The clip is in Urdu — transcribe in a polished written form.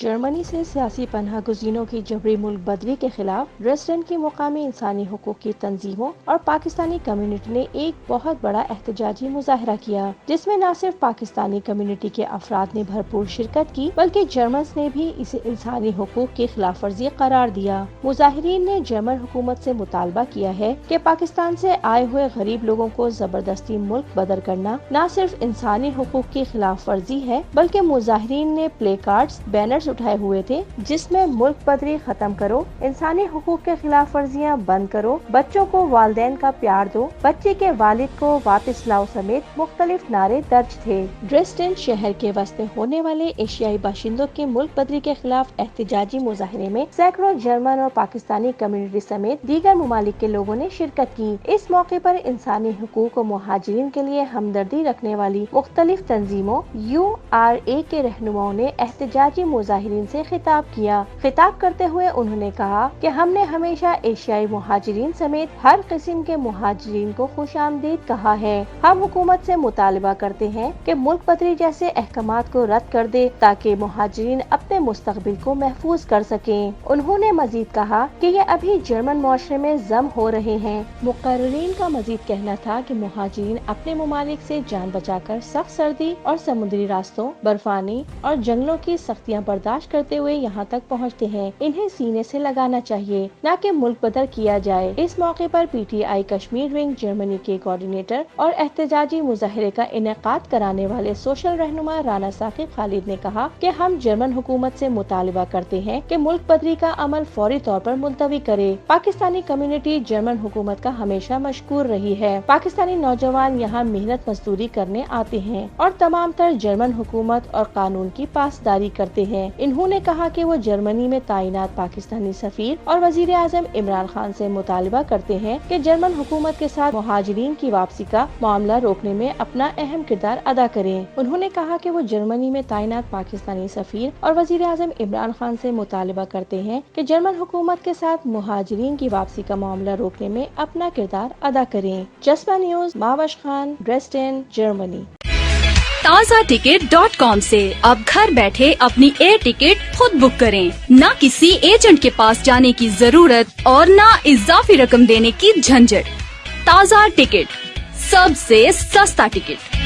جرمنی سے سیاسی پناہ گزینوں کی جبری ملک بدری کے خلاف ڈریسڈن کی مقامی انسانی حقوق کی تنظیموں اور پاکستانی کمیونٹی نے ایک بہت بڑا احتجاجی مظاہرہ کیا، جس میں نہ صرف پاکستانی کمیونٹی کے افراد نے بھرپور شرکت کی بلکہ جرمنز نے بھی اسے انسانی حقوق کی خلاف ورزی قرار دیا۔ مظاہرین نے جرمن حکومت سے مطالبہ کیا ہے کہ پاکستان سے آئے ہوئے غریب لوگوں کو زبردستی ملک بدر کرنا نہ صرف انسانی حقوق کی خلاف ورزی ہے بلکہ مظاہرین نے پلے کارڈز، بینرز اٹھائے ہوئے تھے جس میں ملک بدری ختم کرو، انسانی حقوق کے خلاف ورزیاں بند کرو، بچوں کو والدین کا پیار دو، بچے کے والد کو واپس لاؤ سمیت مختلف نعرے درج تھے۔ ڈریسڈن شہر کے وسط میں ہونے والے ایشیائی باشندوں کے ملک بدری کے خلاف احتجاجی مظاہرے میں سینکڑوں جرمن اور پاکستانی کمیونٹی سمیت دیگر ممالک کے لوگوں نے شرکت کی۔ اس موقع پر انسانی حقوق و مہاجرین کے لیے ہمدردی رکھنے والی مختلف تنظیموں URA کے رہنماؤں نے احتجاجی مظاہرین سے خطاب کیا۔ خطاب کرتے ہوئے انہوں نے کہا کہ ہم نے ہمیشہ ایشیائی مہاجرین سمیت ہر قسم کے مہاجرین کو خوش آمدید کہا ہے۔ ہم حکومت سے مطالبہ کرتے ہیں کہ ملک بدری جیسے احکامات کو رد کر دے تاکہ مہاجرین اپنے مستقبل کو محفوظ کر سکیں۔ انہوں نے مزید کہا کہ یہ ابھی جرمن معاشرے میں ضم ہو رہے ہیں۔ مقررین کا مزید کہنا تھا کہ مہاجرین اپنے ممالک سے جان بچا کر سخت سردی اور سمندری راستوں، برفانی اور جنگلوں کی سختیاں برداشت کرتے ہوئے یہاں تک پہنچتے ہیں۔ انہیں سینے سے لگانا چاہیے، نہ کہ ملک بدر کیا جائے۔ اس موقع پر PTI کشمیر ونگ جرمنی کے کوارڈینیٹر اور احتجاجی مظاہرے کا انعقاد کرانے والے سوشل رہنما رانا ثاقب خالد نے کہا کہ ہم جرمن حکومت سے مطالبہ کرتے ہیں کہ ملک بدری کا عمل فوری طور پر ملتوی کرے۔ پاکستانی کمیونٹی جرمن حکومت کا ہمیشہ مشکور رہی ہے۔ پاکستانی نوجوان یہاں محنت مزدوری کرنے آتے ہیں اور تمام تر جرمن حکومت اور قانون کی پاسداری کرتے ہیں۔ انہوں نے کہا کہ وہ جرمنی میں تعینات پاکستانی سفیر اور وزیر اعظم عمران خان سے مطالبہ کرتے ہیں کہ جرمن حکومت کے ساتھ مہاجرین کی واپسی کا معاملہ روکنے میں اپنا اہم کردار ادا کریں۔ انہوں نے کہا کہ وہ جرمنی میں تعینات پاکستانی سفیر اور وزیر اعظم عمران خان سے مطالبہ کرتے ہیں کہ جرمن حکومت کے ساتھ مہاجرین کی واپسی کا معاملہ روکنے میں اپنا کردار ادا کریں۔ جسمہ نیوز، ماوش خان، ڈریسڈن، جرمنی۔ تازہ ٹکٹ.com سے اب گھر بیٹھے اپنی ایئر ٹکٹ خود بک کریں، نہ کسی ایجنٹ کے پاس جانے کی ضرورت اور نہ اضافی رقم دینے کی جھنجھٹ۔ تازہ ٹکٹ، سب سے سستا ٹکٹ۔